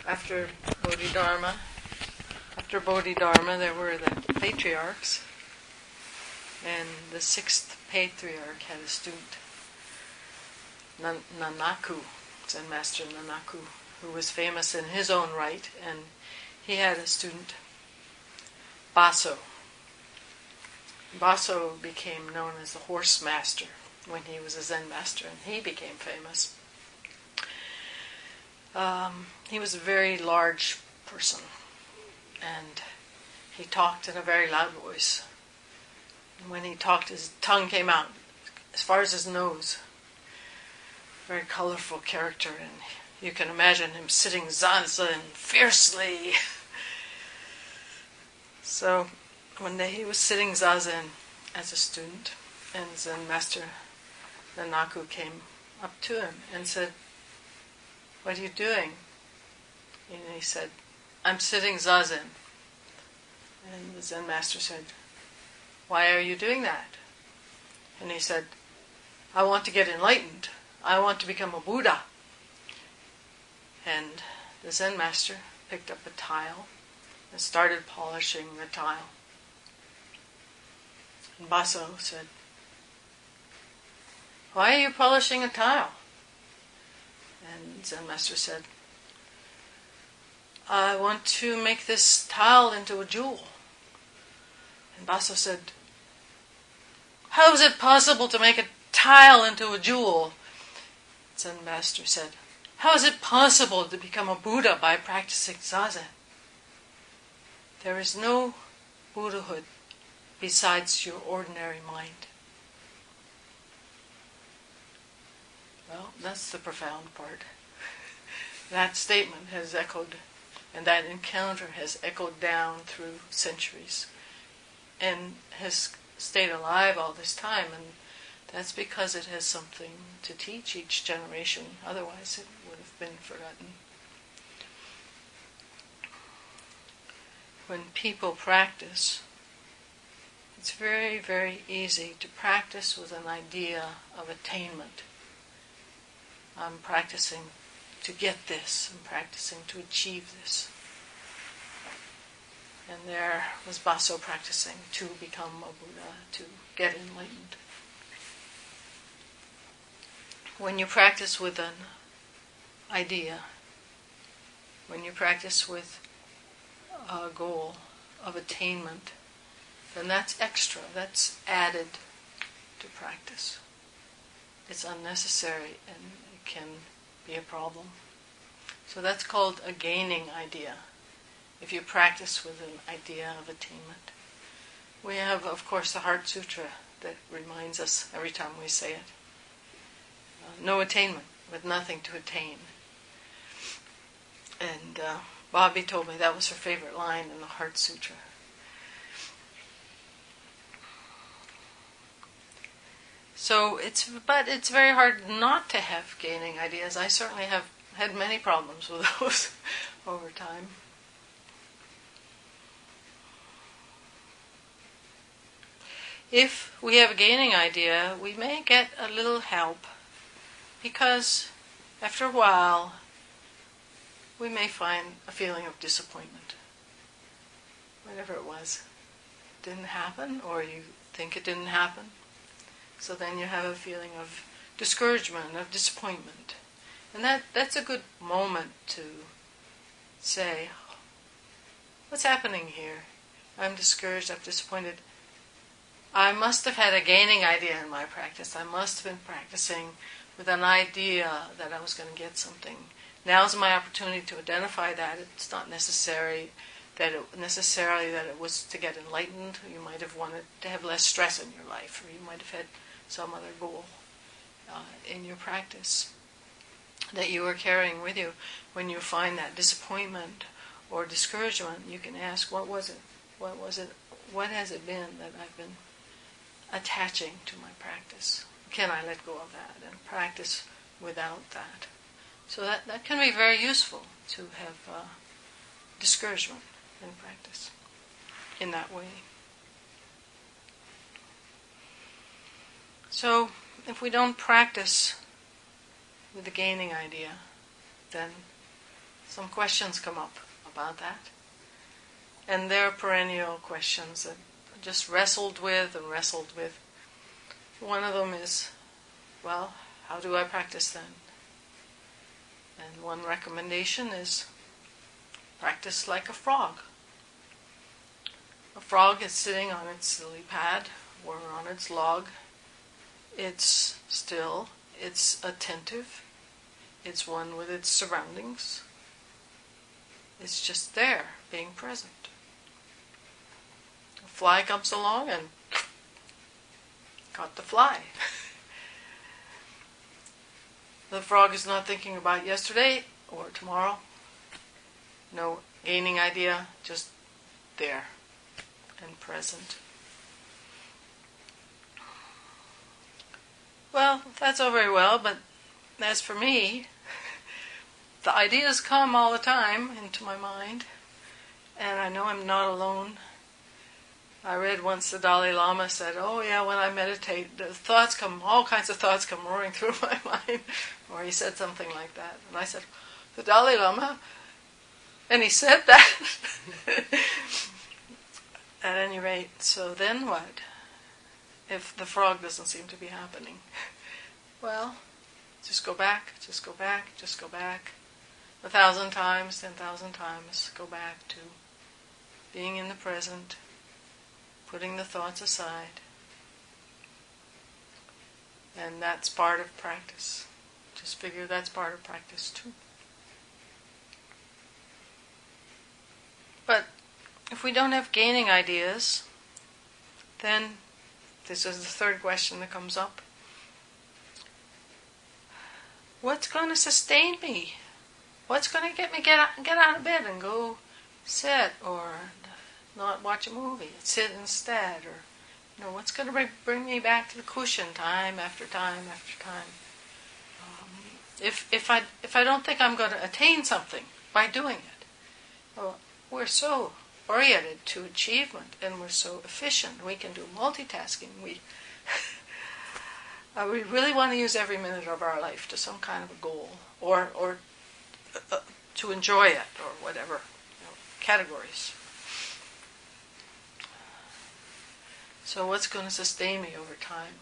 After Bodhidharma, there were the patriarchs, and the sixth patriarch had a student, Nanaku, Zen Master Nanaku, who was famous in his own right, and he had a student, Baso. Baso became known as the horse master when he was a Zen master, and he became famous. He was a very large person, and he talked in a very loud voice. And when he talked, his tongue came out as far as his nose. Very colorful character, and you can imagine him sitting zazen fiercely. So one day he was sitting zazen as a student, and Zen Master Nanaku came up to him and said, "What are you doing?" And he said, "I'm sitting zazen." And the Zen Master said, "Why are you doing that?" And he said, "I want to get enlightened. I want to become a Buddha." And the Zen Master picked up a tile and started polishing the tile. And Baso said, "Why are you polishing a tile?" And Zen Master said, "I want to make this tile into a jewel." And Baso said, "How is it possible to make a tile into a jewel?" Zen Master said, "How is it possible to become a Buddha by practicing zazen? There is no Buddhahood besides your ordinary mind." Well, that's the profound part. That statement has echoed, and that encounter has echoed down through centuries, and has stayed alive all this time, and that's because it has something to teach each generation. Otherwise it would have been forgotten. When people practice, it's very, very easy to practice with an idea of attainment. I'm practicing to get this. I'm practicing to achieve this. And there was Baso practicing to become a Buddha, to get enlightened. When you practice with an idea, when you practice with a goal of attainment, then that's extra, that's added to practice. It's unnecessary and it can be a problem. So that's called a gaining idea, if you practice with an idea of attainment. We have, of course, the Heart Sutra that reminds us every time we say it. No attainment, with nothing to attain. And Bobby told me that was her favorite line in the Heart Sutra. So it's very hard not to have gaining ideas. I certainly have had many problems with those over time. If we have a gaining idea, we may get a little help, because after a while we may find a feeling of disappointment. Whatever it was, it didn't happen, or you think it didn't happen. So then you have a feeling of discouragement, of disappointment. And that's a good moment to say, what's happening here? I'm discouraged, I'm disappointed. I must have had a gaining idea in my practice. I must have been practicing with an idea that I was going to get something. Now's my opportunity to identify that. It's not necessarily that it was to get enlightened. You might have wanted to have less stress in your life, or you might have had some other goal in your practice that you are carrying with you. When you find that disappointment or discouragement, you can ask, what was it? What was it? What has it been that I've been attaching to my practice? Can I let go of that and practice without that? So that can be very useful, to have discouragement in practice in that way. So if we don't practice with the gaining idea, then some questions come up about that. And they're perennial questions that I just wrestled with and wrestled with. One of them is, well, how do I practice then? And one recommendation is practice like a frog. A frog is sitting on its lily pad or on its log. It's still, it's attentive, it's one with its surroundings. It's just there, being present. A fly comes along and caught the fly. The frog is not thinking about yesterday or tomorrow. No gaining idea, just there and present. Well, that's all very well, but as for me, the ideas come all the time into my mind, and I know I'm not alone. I read once the Dalai Lama said, oh yeah, when I meditate, the thoughts come, all kinds of thoughts come roaring through my mind, or he said something like that. And I said, the Dalai Lama? And he said that. At any rate, so then what? If the frog doesn't seem to be happening. Well, just go back, just go back, just go back. 1,000 times, 10,000 times, go back to being in the present, putting the thoughts aside. And that's part of practice. Just figure that's part of practice too. But if we don't have gaining ideas, then this is the third question that comes up. What's going to sustain me? What's going to get me get out of bed and go sit or not watch a movie, sit instead, or what's going to bring me back to the cushion time after time after time? If I don't think I'm going to attain something by doing it, well, we're so oriented to achievement and we're so efficient. We can do multitasking. We really want to use every minute of our life to some kind of a goal or to enjoy it or whatever categories. So what's going to sustain me over time?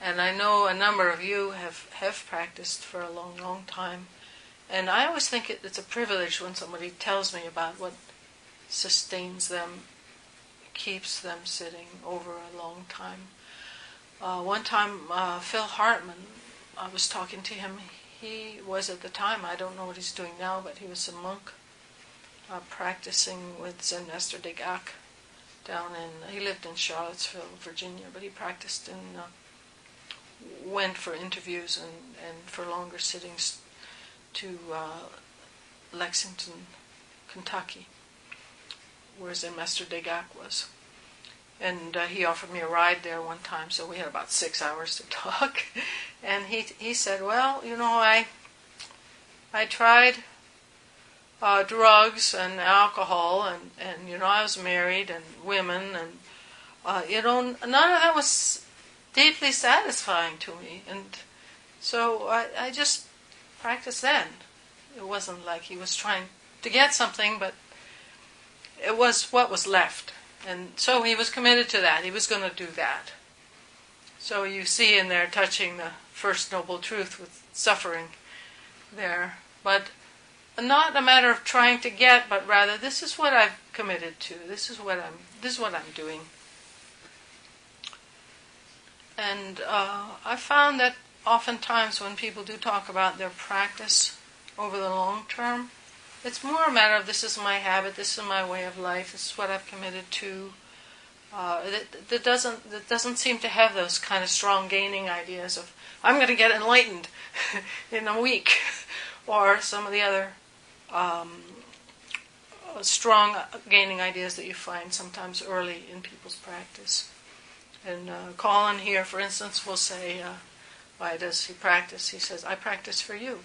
And I know a number of you have practiced for a long, long time. And I always think it's a privilege when somebody tells me about what sustains them, keeps them sitting over a long time. One time, Phil Hartman, I was talking to him. He was at the time, I don't know what he's doing now, but he was a monk practicing with Zen Master Degak he lived in Charlottesville, Virginia, but he practiced went for interviews and for longer sittings to Lexington, Kentucky, where Zen Master Degak was. And he offered me a ride there one time, so we had about 6 hours to talk. And he said, well, I tried drugs and alcohol, and I was married, and women, and none of that was deeply satisfying to me. And so I just practiced then. It wasn't like he was trying to get something, but it was what was left. And so he was committed to that. He was going to do that. So you see in there touching the first noble truth with suffering there. But not a matter of trying to get, but rather this is what I've committed to. This is what I'm doing. And I found that oftentimes when people do talk about their practice over the long term, it's more a matter of this is my habit, this is my way of life, this is what I've committed to. That doesn't seem to have those kind of strong gaining ideas of I'm going to get enlightened in a week, or some of the other strong gaining ideas that you find sometimes early in people's practice. And Colin here, for instance, will say, why does he practice? He says, I practice for you.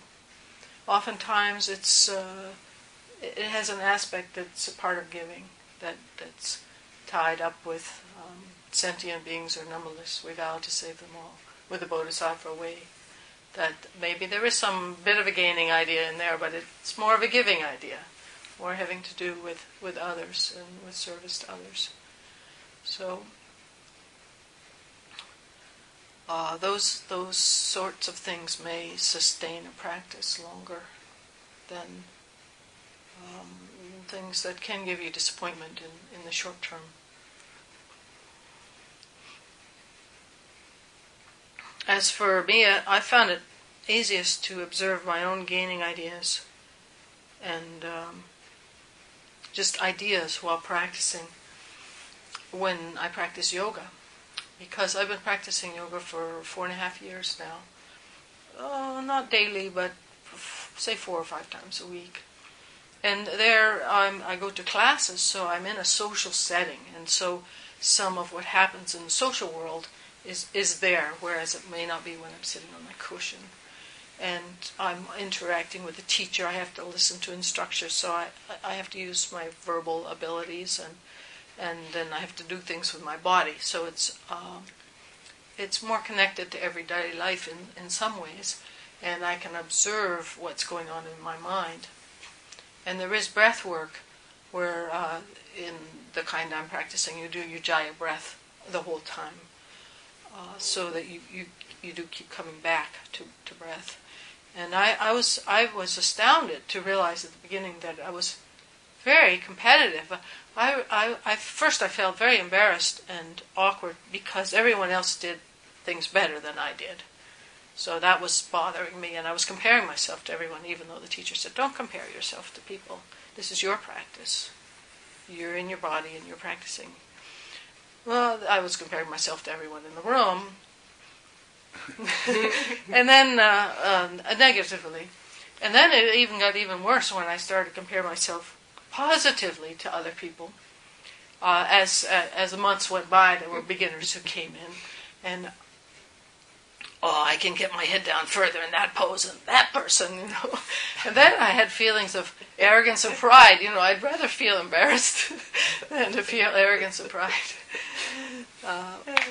Oftentimes it has an aspect that's a part of giving, that's tied up with sentient beings or numberless. We vow to save them all with the Bodhisattva way. that maybe there is some bit of a gaining idea in there, but it's more of a giving idea, more having to do with others and with service to others. So those sorts of things may sustain a practice longer than things that can give you disappointment in the short term. As for me, I found it easiest to observe my own gaining ideas and just ideas while practicing when I practice yoga. Because I've been practicing yoga for 4.5 years now. Not daily, but say 4 or 5 times a week. And there I go to classes, so I'm in a social setting. And so some of what happens in the social world is there, whereas it may not be when I'm sitting on my cushion. And I'm interacting with the teacher. I have to listen to instructions, so I have to use my verbal abilities, and then I have to do things with my body. So it's more connected to everyday life in some ways, and I can observe what's going on in my mind. And there is breath work where in the kind I'm practicing, you do Ujjayi breath the whole time, so that you do keep coming back to breath. And I was astounded to realize at the beginning that I was very competitive. First I felt very embarrassed and awkward because everyone else did things better than I did. So that was bothering me, and I was comparing myself to everyone, even though the teacher said, don't compare yourself to people. This is your practice. You're in your body and you're practicing. Well, I was comparing myself to everyone in the room. And then negatively. And then it even got even worse when I started to compare myself positively to other people. As the months went by, there were beginners who came in, and I can get my head down further in that pose than that person, And then I had feelings of arrogance and pride. I'd rather feel embarrassed than to feel arrogance and pride.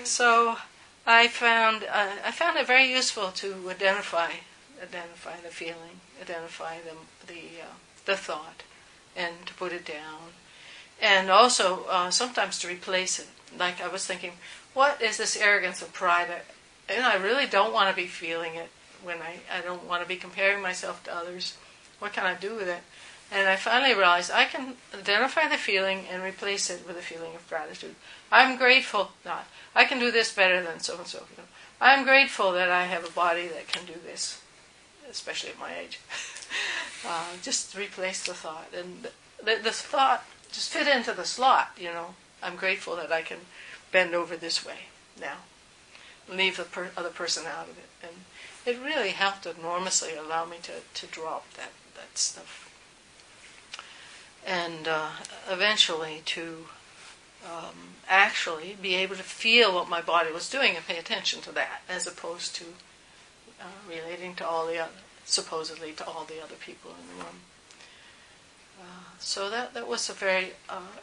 So I found it very useful to identify the feeling, identify the thought, and to put it down, and also sometimes to replace it. Like I was thinking, what is this arrogance and pride? I really don't want to be feeling it when I don't want to be comparing myself to others. What can I do with it? And I finally realized I can identify the feeling and replace it with a feeling of gratitude. I'm grateful. I can do this better than so-and-so. I'm grateful that I have a body that can do this, especially at my age. Just replace the thought. And the thought just fit into the slot, I'm grateful that I can bend over this way now. Leave the other person out of it. And it really helped enormously allow me to drop that stuff. And eventually to actually be able to feel what my body was doing and pay attention to that, as opposed to relating to supposedly to all the other people in the room. So that was a very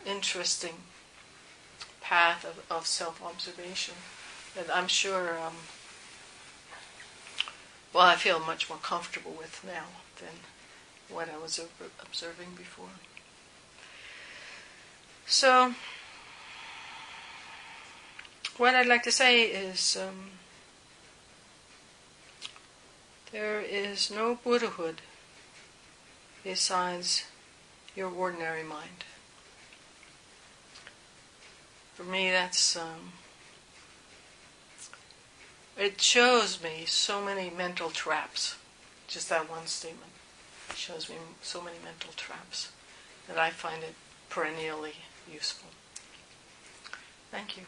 interesting path of self-observation that I'm sure, I feel much more comfortable with now than what I was observing before. So, what I'd like to say is there is no Buddhahood besides your ordinary mind. For me, that's it shows me so many mental traps. Just that one statement shows me so many mental traps that I find it perennially useful. Thank you.